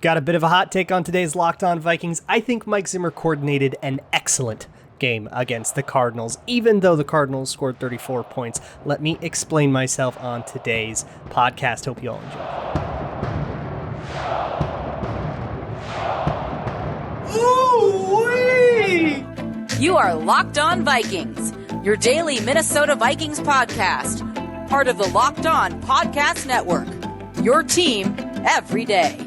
Got a bit of a hot take on today's Locked On Vikings. I think Mike Zimmer coordinated an excellent game against the Cardinals, even though the Cardinals scored 34 points. Let me explain myself on today's podcast. Hope you all enjoy. Ooh-wee! You are Locked On Vikings, your daily Minnesota Vikings podcast, part of the Locked On Podcast Network, your team every day.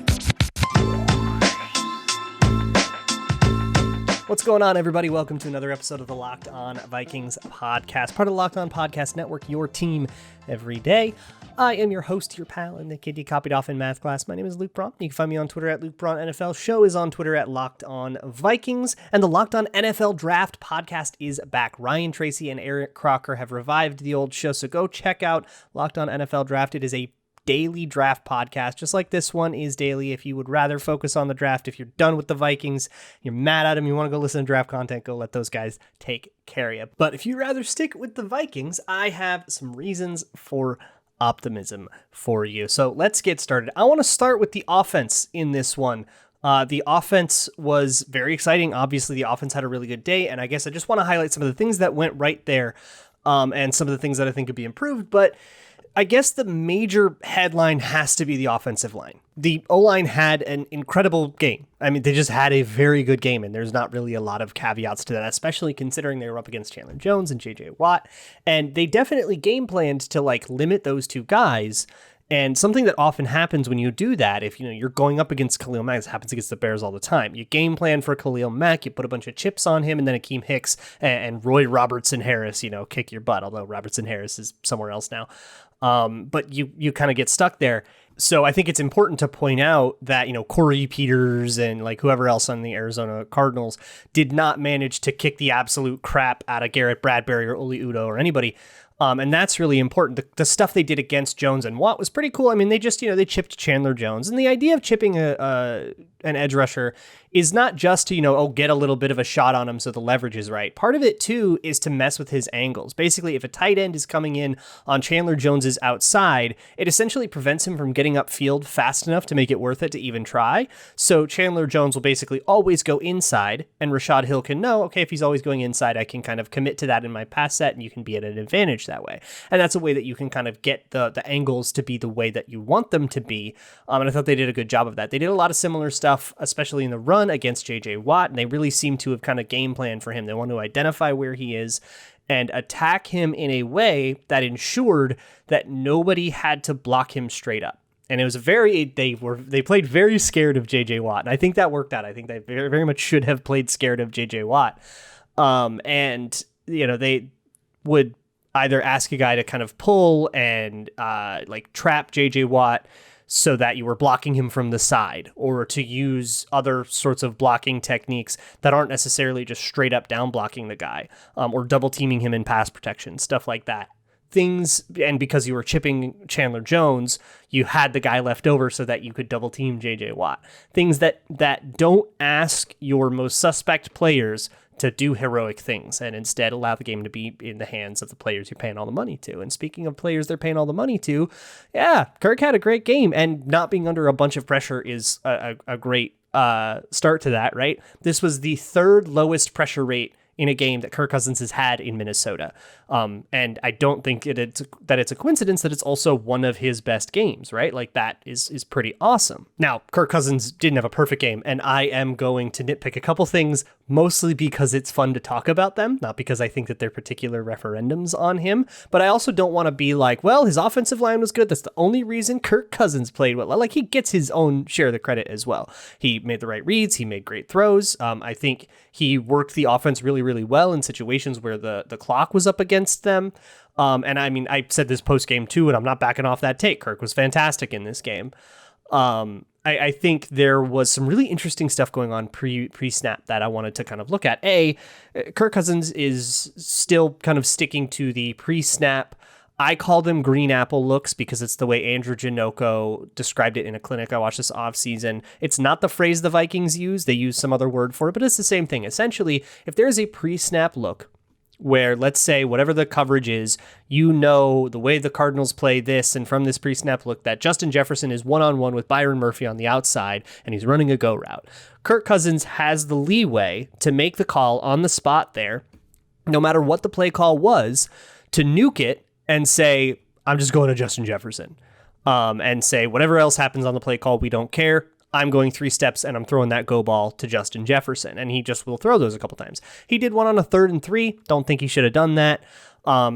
What's going on, everybody? Welcome to another episode of the Locked On Vikings podcast, part of the Locked On Podcast Network, your team every day. I am your host, your pal, and the kid you copied off in math class. My name is Luke Braun. You can find me on Twitter at Luke Braun NFL. Show is on Twitter at Locked On Vikings, and the Locked On NFL Draft podcast is back. Ryan Tracy and Eric Crocker have revived the old show, so go check out Locked On NFL Draft. It is a daily draft podcast, just like this one is daily. If you would rather focus on the draft, if you're done with the Vikings, you're mad at them, you want to go listen to draft content, go let those guys take care of you. But if you'd rather stick with the Vikings, I have some reasons for optimism for you. So let's get started. I want to start with the offense in this one. The offense was very exciting. Obviously, the offense had a really good day, and I guess I just want to highlight some of the things that went right there, and some of the things that I think could be improved. But I guess the major headline has to be the offensive line. The O-line had an incredible game. I mean, they just had a very good game, and there's not really a lot of caveats to that, especially considering they were up against Chandler Jones and J.J. Watt, and they definitely game planned to limit those two guys. And something that often happens when you do that, if you're going up against Khalil Mack, this happens against the Bears all the time. You game plan for Khalil Mack, you put a bunch of chips on him, and then Akeem Hicks and Roy Robertson Harris, kick your butt, although Robertson Harris is somewhere else now. But you kind of get stuck there. So I think it's important to point out that, Corey Peters and whoever else on the Arizona Cardinals did not manage to kick the absolute crap out of Garrett Bradbury or Oli Udoh or anybody. And that's really important. The stuff they did against Jones and Watt was pretty cool. I mean, they just, they chipped Chandler Jones. And the idea of chipping an edge rusher is not just to, get a little bit of a shot on him so the leverage is right. Part of it, too, is to mess with his angles. Basically, if a tight end is coming in on Chandler Jones's outside, it essentially prevents him from getting upfield fast enough to make it worth it to even try. So Chandler Jones will basically always go inside, and Rashad Hill can know, okay, if he's always going inside, I can kind of commit to that in my pass set, and you can be at an advantage that way. And that's a way that you can kind of get the angles to be the way that you want them to be. And I thought they did a good job of that. They did a lot of similar stuff, especially in the run against J.J. Watt, and they really seem to have kind of game planned for him. They want to identify where he is and attack him in a way that ensured that nobody had to block him straight up. And it was they played very scared of J.J. Watt, and I think that worked out. I think they very, very much should have played scared of J.J. Watt. And they would either ask a guy to kind of pull and trap J.J. Watt so that you were blocking him from the side, or to use other sorts of blocking techniques that aren't necessarily just straight up down blocking the guy, or double teaming him in pass protection, stuff like that. And because you were chipping Chandler Jones, you had the guy left over so that you could double team J.J. Watt. Things that don't ask your most suspect players to do heroic things, and instead allow the game to be in the hands of the players you're paying all the money to. And speaking of players they're paying all the money to, Kirk had a great game, and not being under a bunch of pressure is a great start to that, right? This was the third lowest pressure rate in a game that Kirk Cousins has had in Minnesota. And I don't think it's a coincidence that it's also one of his best games, right? That is pretty awesome. Now, Kirk Cousins didn't have a perfect game, and I am going to nitpick a couple things, mostly because it's fun to talk about them, not because I think that they're particular referendums on him, but I also don't want to be well, his offensive line was good, that's the only reason Kirk Cousins played well. He gets his own share of the credit as well. He made the right reads, he made great throws. I think he worked the offense really, really well in situations where the clock was up against them. And I mean, I said this post game too, and I'm not backing off that take. Kirk was fantastic in this game. I think there was some really interesting stuff going on pre-snap that I wanted to kind of look at. Kirk Cousins is still kind of sticking to the pre-snap. I call them green apple looks because it's the way Andrew Janocko described it in a clinic I watched this offseason. It's not the phrase the Vikings use. They use some other word for it, but it's the same thing. Essentially, if there is a pre-snap look where, let's say, whatever the coverage is, you know the way the Cardinals play this, and from this pre-snap look that Justin Jefferson is one-on-one with Byron Murphy on the outside, and he's running a go route. Kirk Cousins has the leeway to make the call on the spot there, no matter what the play call was, to nuke it and say, I'm just going to Justin Jefferson, and say, whatever else happens on the play call, we don't care. I'm going 3 steps and I'm throwing that go ball to Justin Jefferson. And he just will throw those a couple times. He did one on a 3rd and 3. Don't think he should have done that.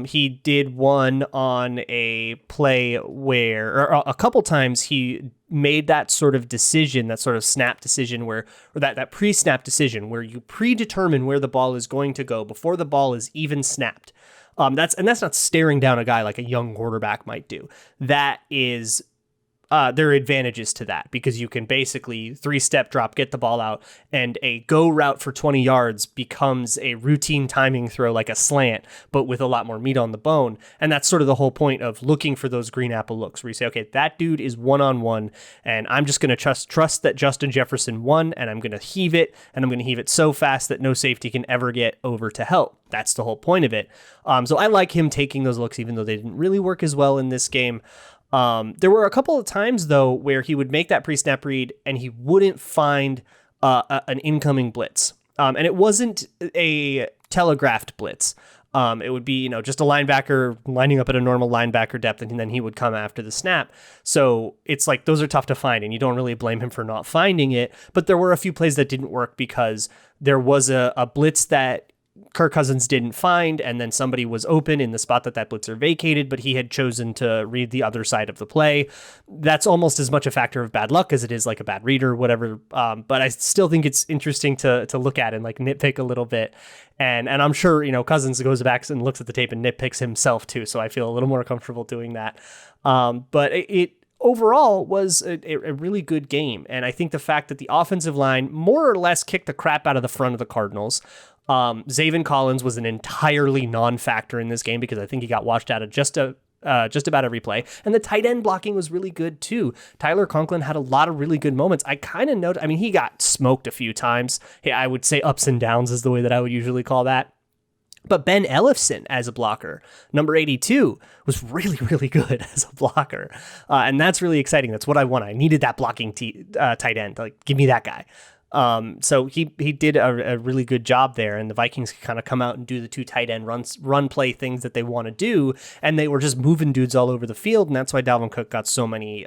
He did one on a play where, or a couple times he made that sort of decision, that sort of snap decision or that pre-snap decision where you predetermine where the ball is going to go before the ball is even snapped. That's not staring down a guy like a young quarterback might do. That is, there are advantages to that because you can basically 3-step drop, get the ball out, and a go route for 20 yards becomes a routine timing throw like a slant, but with a lot more meat on the bone. And that's sort of the whole point of looking for those green apple looks where you say, okay, that dude is one-on-one, and I'm just going to trust that Justin Jefferson won, and I'm going to heave it, and I'm going to heave it so fast that no safety can ever get over to help. That's the whole point of it. So I like him taking those looks, even though they didn't really work as well in this game. There were a couple of times, though, where he would make that pre-snap read and he wouldn't find an incoming blitz. And it wasn't a telegraphed blitz. It would be, just a linebacker lining up at a normal linebacker depth, and then he would come after the snap. So it's like those are tough to find, and you don't really blame him for not finding it. But there were a few plays that didn't work because there was a blitz that Kirk Cousins didn't find, and then somebody was open in the spot that blitzer vacated, but he had chosen to read the other side of the play. That's almost as much a factor of bad luck as it is like a bad read or whatever. But I still think it's interesting to look at and like nitpick a little bit. And I'm sure, Cousins goes back and looks at the tape and nitpicks himself too. So I feel a little more comfortable doing that. But it overall was a really good game. And I think the fact that the offensive line more or less kicked the crap out of the front of the Cardinals. Zaven Collins was an entirely non-factor in this game because I think he got washed out of just about every play. And the tight end blocking was really good too. Tyler Conklin had a lot of really good moments. I kind of noticed, he got smoked a few times. I would say ups and downs is the way that I would usually call that. But Ben Ellefson as a blocker, number 82, was really, really good as a blocker. And that's really exciting. That's what I want. I needed that blocking tight end. Like, give me that guy. So he did a really good job there, and the Vikings could kind of come out and do the 2 tight end run play things that they want to do, and they were just moving dudes all over the field, and that's why Dalvin Cook got so many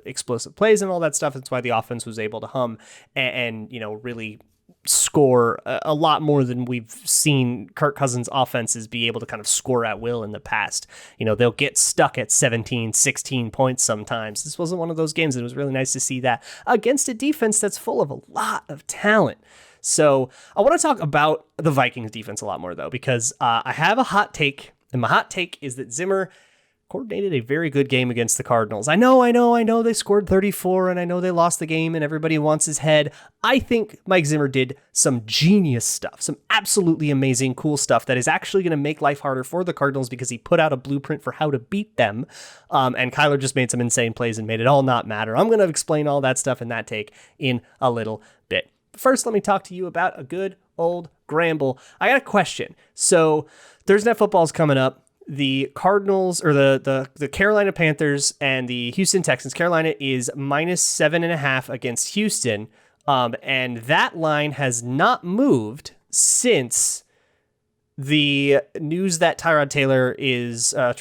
explosive plays and all that stuff. That's why the offense was able to hum and really score a lot more than we've seen Kirk Cousins offenses be able to kind of score at will in the past. They'll get stuck at 17, 16 points sometimes. This wasn't one of those games. It was really nice to see that against a defense that's full of a lot of talent. So I want to talk about the Vikings defense a lot more, though, because I have a hot take, and my hot take is that Zimmer coordinated a very good game against the Cardinals. I know they scored 34, and I know they lost the game, and everybody wants his head. I think Mike Zimmer did some genius stuff, some absolutely amazing, cool stuff that is actually going to make life harder for the Cardinals because he put out a blueprint for how to beat them, and Kyler just made some insane plays and made it all not matter. I'm going to explain all that stuff in that take in a little bit. First, let me talk to you about a good old Gramble. I got a question. So Thursday Night Football is coming up. The Cardinals, or the Carolina Panthers and the Houston Texans. Carolina is -7.5 against Houston, and that line has not moved since the news that Tyrod Taylor is not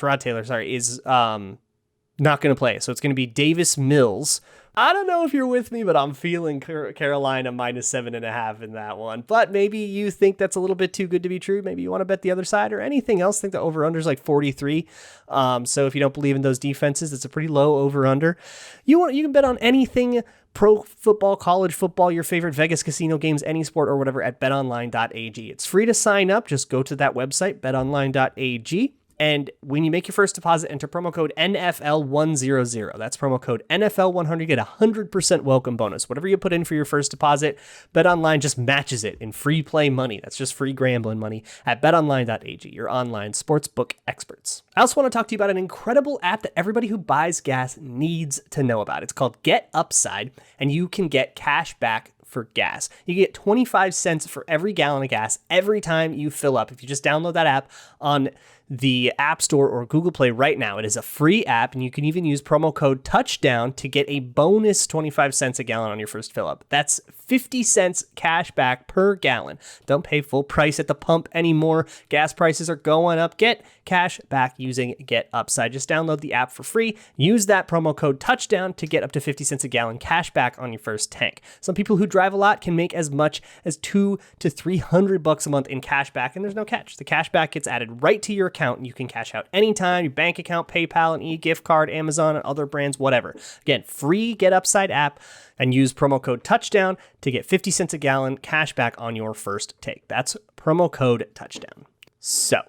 going to play. So it's going to be Davis Mills. I don't know if you're with me, but I'm feeling Carolina -7.5 in that one. But maybe you think that's a little bit too good to be true. Maybe you want to bet the other side or anything else. Think the over-under is like 43. So if you don't believe in those defenses, it's a pretty low over-under. You can bet on anything pro football, college football, your favorite Vegas casino games, any sport or whatever at betonline.ag. It's free to sign up. Just go to that website, betonline.ag. And when you make your first deposit, enter promo code NFL100. That's promo code NFL100. You get a 100% welcome bonus. Whatever you put in for your first deposit, BetOnline just matches it in free play money. That's just free gambling money at betonline.ag, your online sportsbook experts. I also want to talk to you about an incredible app that everybody who buys gas needs to know about. It's called Get Upside, and you can get cash back for gas. You get 25 cents for every gallon of gas every time you fill up. If you just download that app on the App Store or Google Play right now, it is a free app, and you can even use promo code TOUCHDOWN to get a bonus 25 cents a gallon on your first fill up. That's 50 cents cash back per gallon. Don't pay full price at the pump anymore. Gas prices are going up. Get cash back using Get Upside. Just download the app for free. Use that promo code TOUCHDOWN to get up to 50 cents a gallon cash back on your first tank. Some people who drive a lot can make as much as $200 to $300 a month in cash back, and there's no catch. The cash back gets added right to your account, and you can cash out anytime, your bank account, PayPal, an e-gift card, Amazon, and other brands, whatever. Again, free Get Upside app, and use promo code TOUCHDOWN to get 50 cents a gallon cash back on your first take. That's promo code TOUCHDOWN. So,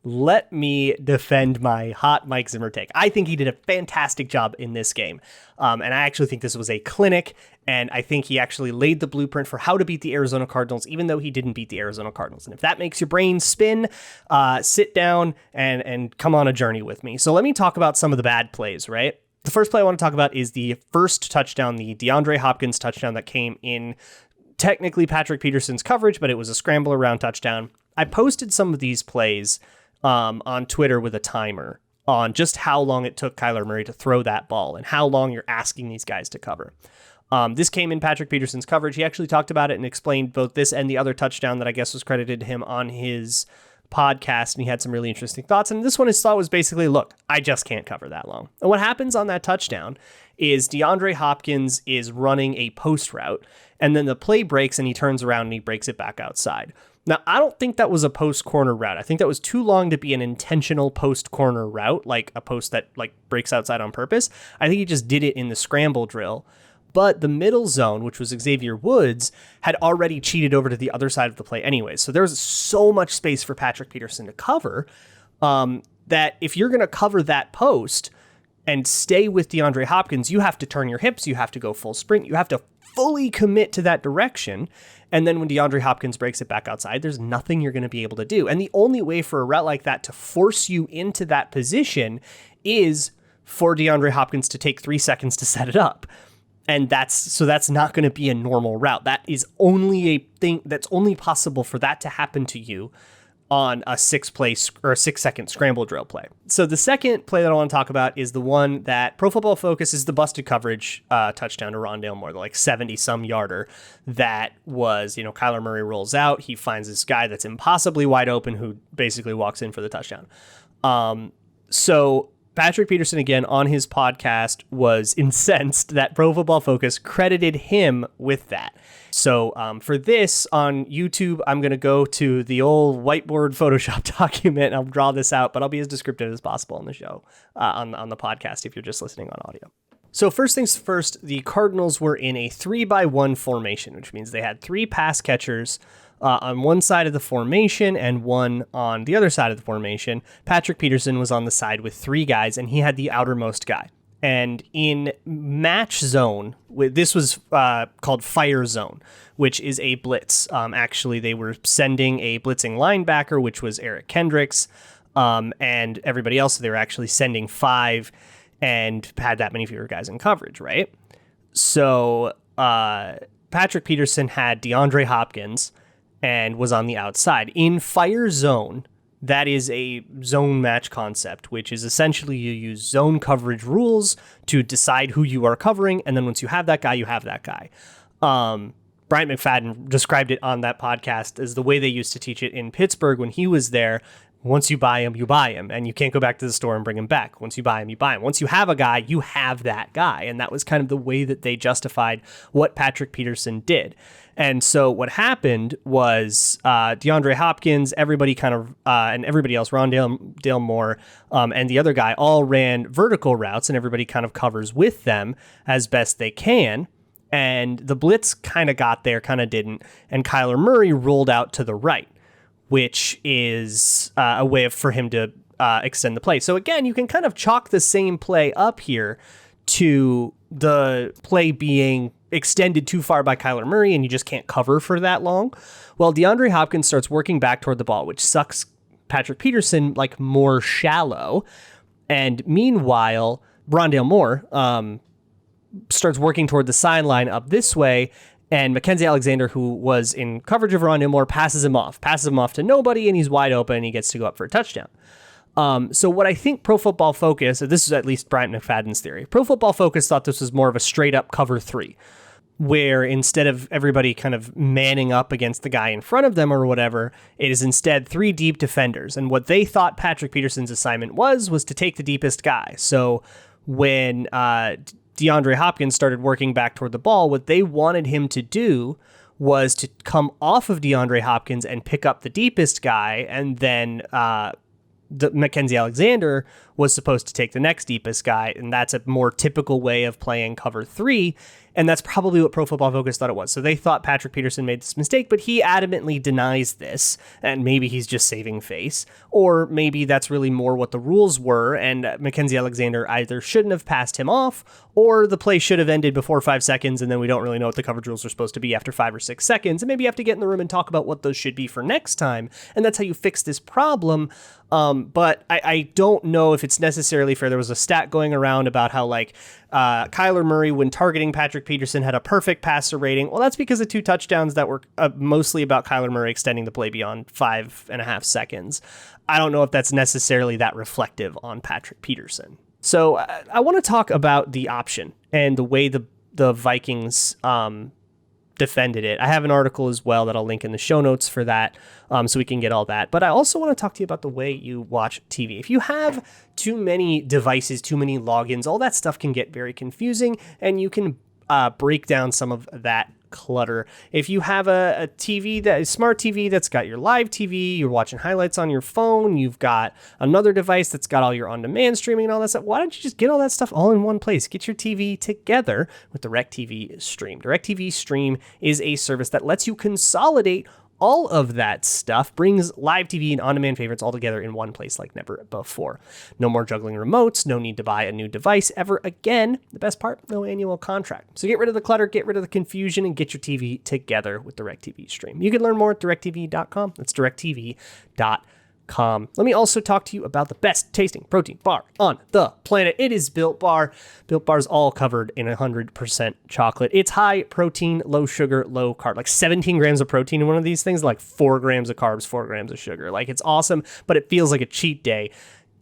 let me defend my hot Mike Zimmer take. I think he did a fantastic job in this game. And I actually think this was a clinic, and I think he actually laid the blueprint for how to beat the Arizona Cardinals, even though he didn't beat the Arizona Cardinals. And if that makes your brain spin, sit down and come on a journey with me. So let me talk about some of the bad plays, right? The first play I want to talk about is the first touchdown, the DeAndre Hopkins touchdown that came in technically Patrick Peterson's coverage, but it was a scramble around touchdown. I posted some of these plays on Twitter with a timer on just how long it took Kyler Murray to throw that ball and how long you're asking these guys to cover. This came in Patrick Peterson's coverage. He actually talked about it and explained both this and the other touchdown that I guess was credited to him on his podcast, and he had some really interesting thoughts. And this one, his thought was basically, look, I just can't cover that long. And what happens on that touchdown is DeAndre Hopkins is running a post route, and then the play breaks and he turns around and he breaks it back outside. Now, I don't think that was a post corner route. I think that was too long to be an intentional post corner route, like a post that breaks outside on purpose. I think he just did it in the scramble drill. But the middle zone, which was Xavier Woods, had already cheated over to the other side of the play anyway. So there's so much space for Patrick Peterson to cover that if you're going to cover that post and stay with DeAndre Hopkins, you have to turn your hips, you have to go full sprint, you have to fully commit to that direction. And then when DeAndre Hopkins breaks it back outside, there's nothing you're going to be able to do. And the only way for a route like that to force you into that position is for DeAndre Hopkins to take 3 seconds to set it up. And that's not going to be a normal route. That is only a thing that's only possible for that to happen to you on a 6-second scramble drill play. So the second play that I want to talk about is the one that Pro Football Focus is the busted coverage touchdown to Rondale Moore, the 70-some yarder that was, Kyler Murray rolls out. He finds this guy that's impossibly wide open who basically walks in for the touchdown. So Patrick Peterson, again, on his podcast, was incensed that Pro Football Focus credited him with that. So for this on YouTube, I'm going to go to the old whiteboard Photoshop document and I'll draw this out, but I'll be as descriptive as possible on the show, on the podcast if you're just listening on audio. So first things first, the Cardinals were in a 3-by-1 formation, which means they had 3 pass catchers on one side of the formation and one on the other side of the formation. Patrick Peterson was on the side with 3 guys, and he had the outermost guy. And in match zone, this was called fire zone, which is a blitz. Actually, they were sending a blitzing linebacker, which was Eric Kendricks, and everybody else. So they were actually sending 5 and had that many fewer guys in coverage, right? So Patrick Peterson had DeAndre Hopkins and was on the outside. In fire zone, that is a zone match concept, which is essentially you use zone coverage rules to decide who you are covering, and then once you have that guy, you have that guy. Bryant McFadden described it on that podcast as the way they used to teach it in Pittsburgh when he was there. Once you buy him, and you can't go back to the store and bring him back. Once you buy him, you buy him. Once you have a guy, you have that guy. And that was kind of the way that they justified what Patrick Peterson did. And so what happened was DeAndre Hopkins, everybody kind of, and everybody else, Rondale Moore, and the other guy all ran vertical routes, and everybody kind of covers with them as best they can. And the blitz kind of got there, kind of didn't. And Kyler Murray rolled out to the right, which is a way for him to extend the play. So again, you can kind of chalk the same play up here to the play being extended too far by Kyler Murray and you just can't cover for that long. Well, DeAndre Hopkins starts working back toward the ball, which sucks Patrick Peterson more shallow. And meanwhile, Rondale Moore starts working toward the sideline up this way. And Mackenzie Alexander, who was in coverage of Ron Nimore, passes him off to nobody, and he's wide open, and he gets to go up for a touchdown. So what I think Pro Football Focus, this is at least Bryant McFadden's theory, Pro Football Focus thought this was more of a straight up cover 3, where instead of everybody kind of manning up against the guy in front of them or whatever, it is instead 3 deep defenders. And what they thought Patrick Peterson's assignment was to take the deepest guy. So when DeAndre Hopkins started working back toward the ball, what they wanted him to do was to come off of DeAndre Hopkins and pick up the deepest guy, and then the Mackenzie Alexander was supposed to take the next deepest guy, and that's a more typical way of playing cover 3, and that's probably what Pro Football Focus thought it was. So they thought Patrick Peterson made this mistake, but he adamantly denies this, and maybe he's just saving face, or maybe that's really more what the rules were, and Mackenzie Alexander either shouldn't have passed him off, or the play should have ended before 5 seconds, and then we don't really know what the coverage rules are supposed to be after 5 or 6 seconds, and maybe you have to get in the room and talk about what those should be for next time, and that's how you fix this problem. But I don't know if it's necessarily fair. There was a stat going around about how Kyler Murray, when targeting Patrick Peterson, had a perfect passer rating. Well, that's because of 2 touchdowns that were mostly about Kyler Murray extending the play beyond 5.5 seconds. I don't know if that's necessarily that reflective on Patrick Peterson. So I want to talk about the option and the way the Vikings defended it. I have an article as well that I'll link in the show notes for that, so we can get all that. But I also want to talk to you about the way you watch TV. If you have too many devices, too many logins, all that stuff can get very confusing, and you can break down some of that clutter. If you have a TV that is smart TV that's got your live TV, you're watching highlights on your phone, you've got another device that's got all your on-demand streaming and all that stuff, why don't you just get all that stuff all in one place? Get your TV together with DirecTV Stream. DirecTV Stream is a service that lets you consolidate all of that stuff, brings live TV and on-demand favorites all together in one place like never before. No more juggling remotes, no need to buy a new device ever again. The best part, no annual contract. So get rid of the clutter, get rid of the confusion, and get your TV together with DirecTV Stream. You can learn more at directv.com. That's directv.com. Let me also talk to you about the best tasting protein bar on the planet. It is Built Bar. Built Bar's all covered in 100% chocolate. It's high protein, low sugar, low carb. Like 17 grams of protein in one of these things, like 4 grams of carbs, 4 grams of sugar. Like, it's awesome, but it feels like a cheat day.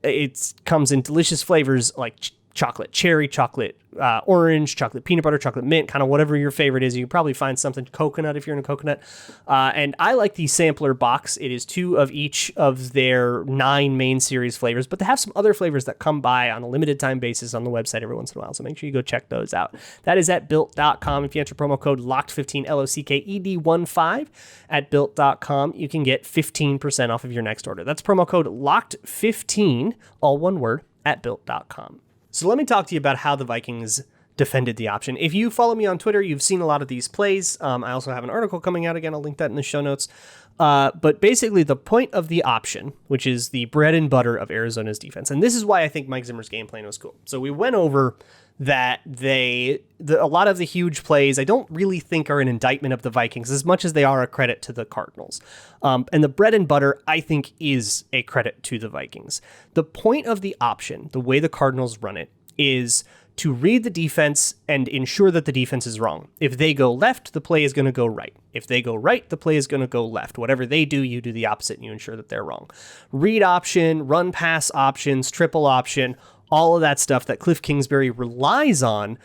It comes in delicious flavors like chocolate cherry, chocolate orange, chocolate peanut butter, chocolate mint, kind of whatever your favorite is. You can probably find something coconut if you're in a coconut. And I like the sampler box. It is 2 of each of their 9 main series flavors, but they have some other flavors that come by on a limited time basis on the website every once in a while. So make sure you go check those out. That is at built.com. If you enter promo code LOCKED15, LOCKED15 at built.com, you can get 15% off of your next order. That's promo code LOCKED15, all one word, at built.com. So let me talk to you about how the Vikings defended the option. If you follow me on Twitter, you've seen a lot of these plays. I also have an article coming out. Again, I'll link that in the show notes. But basically, the point of the option, which is the bread and butter of Arizona's defense, and this is why I think Mike Zimmer's game plan was cool. So we went over that a lot of the huge plays, I don't really think are an indictment of the Vikings as much as they are a credit to the Cardinals. And the bread and butter, I think, is a credit to the Vikings. The point of the option, the way the Cardinals run it, is to read the defense and ensure that the defense is wrong. If they go left, the play is going to go right. If they go right, the play is going to go left. Whatever they do, you do the opposite and you ensure that they're wrong. Read option, run pass options, triple option, all of that stuff that Cliff Kingsbury relies on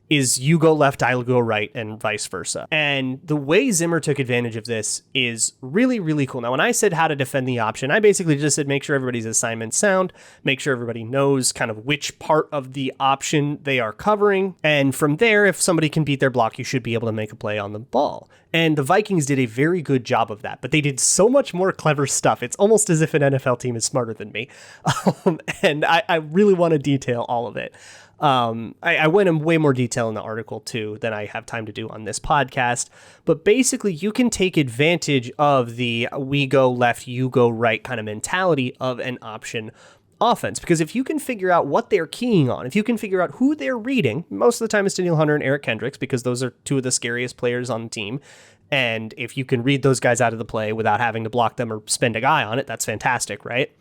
is you go left, I'll go right, and vice versa. And the way Zimmer took advantage of this is really, really cool. Now, when I said how to defend the option, I basically just said make sure everybody's assignment's sound, make sure everybody knows kind of which part of the option they are covering. And from there, if somebody can beat their block, you should be able to make a play on the ball. And the Vikings did a very good job of that, but they did so much more clever stuff. It's almost as if an NFL team is smarter than me. And I really want to detail all of it. I went in way more detail in the article too than I have time to do on this podcast, but basically you can take advantage of the we go left, you go right kind of mentality of an option offense, because if you can figure out what they're keying on, if you can figure out who they're reading, most of the time it's Danielle Hunter and Eric Kendricks, because those are 2 of the scariest players on the team. And if you can read those guys out of the play without having to block them or spend a guy on it, that's fantastic, right?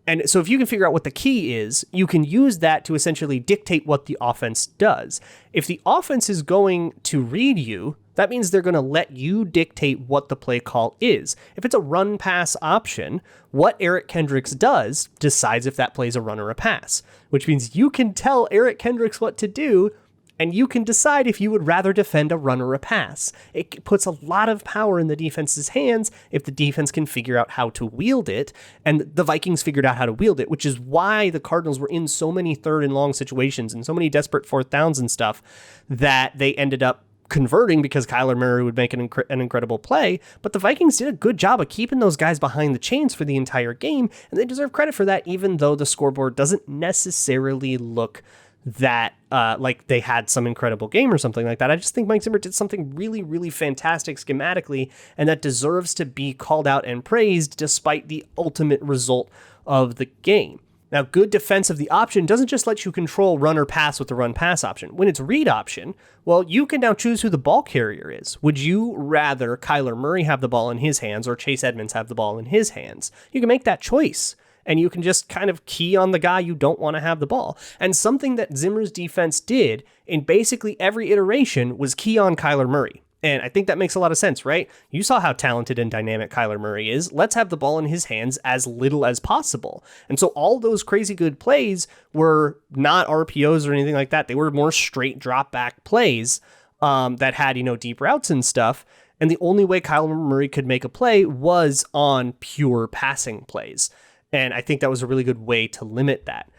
And so if you can figure out what the key is, you can use that to essentially dictate what the offense does. If the offense is going to read you, that means they're going to let you dictate what the play call is. If it's a run pass option, what Eric Kendricks does decides if that play is a run or a pass, which means you can tell Eric Kendricks what to do, and you can decide if you would rather defend a run or a pass. It puts a lot of power in the defense's hands if the defense can figure out how to wield it, and the Vikings figured out how to wield it, which is why the Cardinals were in so many third and long situations and so many desperate fourth downs and stuff that they ended up converting because Kyler Murray would make an incredible play. But the Vikings did a good job of keeping those guys behind the chains for the entire game, and they deserve credit for that, even though the scoreboard doesn't necessarily look that like they had some incredible game or something like that. I just think Mike Zimmer did something really, really fantastic schematically, and that deserves to be called out and praised despite the ultimate result of the game. Now, good defense of the option doesn't just let you control run or pass with the run pass option. When it's read option, well, you can now choose who the ball carrier is. Would you rather Kyler Murray have the ball in his hands or Chase Edmonds have the ball in his hands? You can make that choice, and you can just kind of key on the guy you don't want to have the ball. And something that Zimmer's defense did in basically every iteration was key on Kyler Murray. And I think that makes a lot of sense, right? You saw how talented and dynamic Kyler Murray is. Let's have the ball in his hands as little as possible. And so all those crazy good plays were not RPOs or anything like that. They were more straight drop back plays that had, deep routes and stuff. And the only way Kyler Murray could make a play was on pure passing plays. And I think that was a really good way to limit that.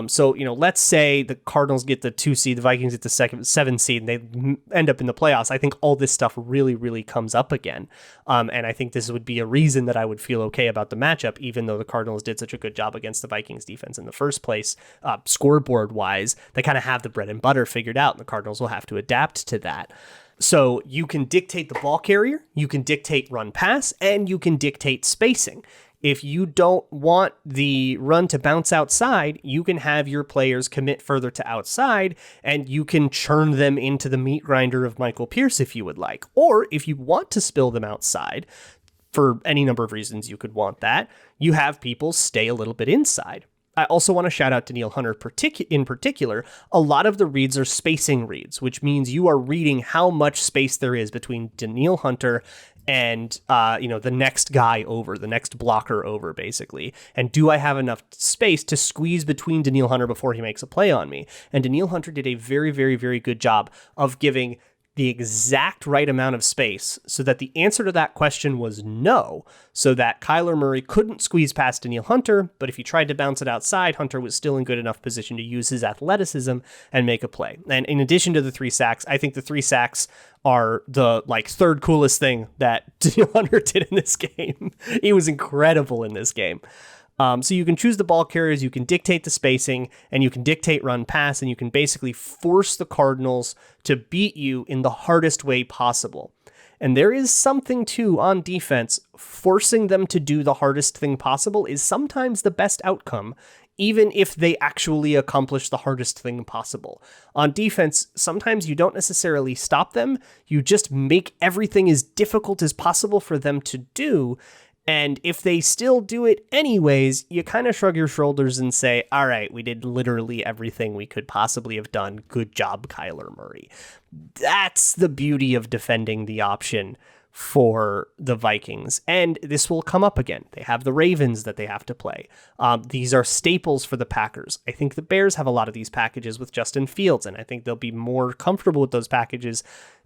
So, let's say the Cardinals get the 2 seed, the Vikings get the 7 seed, and they end up in the playoffs. I think all this stuff really, really comes up again. And I think this would be a reason that I would feel okay about the matchup, even though the Cardinals did such a good job against the Vikings defense in the first place. Scoreboard wise, they kind of have the bread and butter figured out, and the Cardinals will have to adapt to that. So you can dictate the ball carrier, you can dictate run pass, and you can dictate spacing. If you don't want the run to bounce outside, you can have your players commit further to outside, and you can churn them into the meat grinder of Michael Pierce if you would like. Or if you want to spill them outside, for any number of reasons you could want that, you have people stay a little bit inside. I also want to shout out Danielle Hunter in particular. A lot of the reads are spacing reads, which means you are reading how much space there is between Danielle Hunter and, the next guy over, the next blocker over, basically. And do I have enough space to squeeze between Danielle Hunter before he makes a play on me? And Danielle Hunter did a very, very, very good job of giving the exact right amount of space so that the answer to that question was no, so that Kyler Murray couldn't squeeze past Danielle Hunter, but if he tried to bounce it outside, Hunter was still in good enough position to use his athleticism and make a play. And in addition to the 3 sacks, I think the 3 sacks are the third coolest thing that Danielle Hunter did in this game. He was incredible in this game. So you can choose the ball carriers, you can dictate the spacing, and you can dictate run pass, and you can basically force the Cardinals to beat you in the hardest way possible. And there is something too on defense, forcing them to do the hardest thing possible is sometimes the best outcome, even if they actually accomplish the hardest thing possible. On defense, sometimes you don't necessarily stop them, you just make everything as difficult as possible for them to do. And if they still do it anyways, you kind of shrug your shoulders and say, all right, we did literally everything we could possibly have done. Good job, Kyler Murray. That's the beauty of defending the option for the Vikings. And this will come up again. They have the Ravens that they have to play. These are staples for the Packers. I think the Bears have a lot of these packages with Justin Fields, and I think they'll be more comfortable with those packages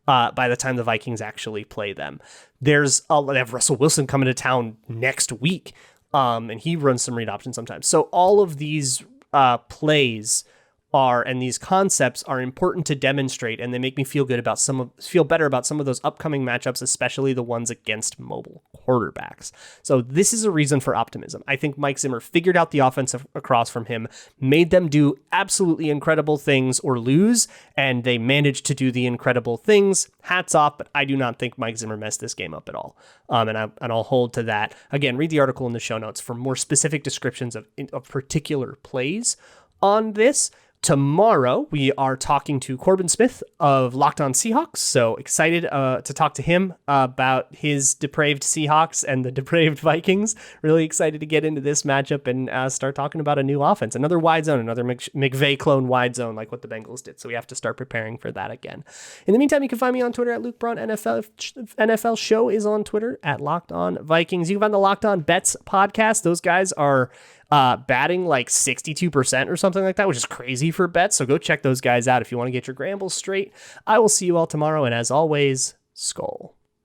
by the time the Vikings actually play them. They have Russell Wilson coming to town next week, and he runs some read options sometimes. So all of these plays and these concepts are important to demonstrate, and they make me feel better about some of those upcoming matchups, especially the ones against mobile quarterbacks. So this is a reason for optimism. I think Mike Zimmer figured out the offense across from him, made them do absolutely incredible things or lose, and they managed to do the incredible things. Hats off, but I do not think Mike Zimmer messed this game up at all. And I'll hold to that. Again, read the article in the show notes for more specific descriptions of particular plays on this. Tomorrow, we are talking to Corbin Smith of Locked On Seahawks. So excited to talk to him about his depraved Seahawks and the depraved Vikings. Really excited to get into this matchup and start talking about a new offense. Another wide zone, another McVay clone wide zone like what the Bengals did. So we have to start preparing for that again. In the meantime, you can find me on Twitter at Luke Braun NFL. NFL show is on Twitter at Locked On Vikings. You can find the Locked On Bets podcast. Those guys are batting like 62% or something like that, which is crazy for bets. So go check those guys out if you want to get your gambles straight. I will see you all tomorrow. And as always, Skol.